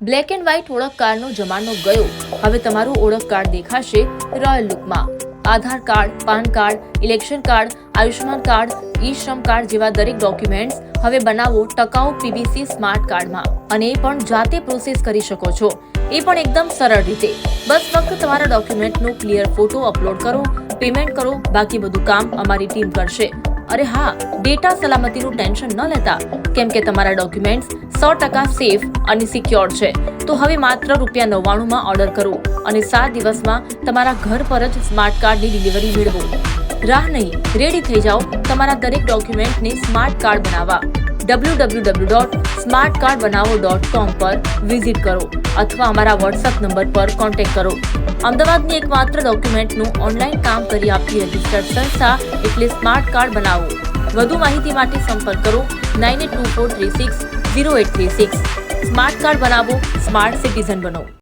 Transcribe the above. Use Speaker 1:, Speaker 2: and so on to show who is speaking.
Speaker 1: Black and white ઓળખ કાર્ડનો જમાનો ગયો. હવે તમારું ઓળખ કાર્ડ દેખાશે રોયલ લુકમાં. Aadhaar card, PAN card, election card, Ayushman card, eShram card જેવા દરેક ડોક્યુમેન્ટ્સ હવે બનાવો ટકાઉ પીવીસી સ્માર્ટ કાર્ડમાં, અને એ પણ જાતે પ્રોસેસ કરી શકો છો, એ પણ એકદમ સરળ રીતે. બસ ફક્ત તમારા ડોક્યુમેન્ટનો ક્લિયર ફોટો અપલોડ કરો, પેમેન્ટ કરો, બાકી બધું કામ અમારી ટીમ કરશે. અરે હા, ડેટા સલામતીનું ટેન્શન ન લેતા, કેમ કે તમારા ડોક્યુમેન્ટ્સ 100% સેફ અને સિક્યોર છે. તો હવે માત્ર ₹99 ઓર્ડર કરો અને 7 દિવસમાં તમારા ઘર પર જ સ્માર્ટ કાર્ડની ડિલિવરી મેળવો. રાહ નહીં, રેડી થઈ જાઓ તમારા દરેક ડોક્યુમેન્ટને સ્માર્ટ કાર્ડ બનાવવા. www.smartcardbanavo.com પર વિઝિટ કરો અથવા અમારા વોટ્સએપ નંબર પર કોન્ટેક્ટ કરો. અમદાવાદની એકમાત્ર ડોક્યુમેન્ટનું ઓનલાઈન કામ કરી આપતી રજિસ્ટર્ડ સંસ્થા એટલે સ્માર્ટ કાર્ડ બનાવો. વધુ માહિતી માટે સંપર્ક કરો 9824360836. સ્માર્ટ કાર્ડ બનાવો, સ્માર્ટ સિટીઝન બનો.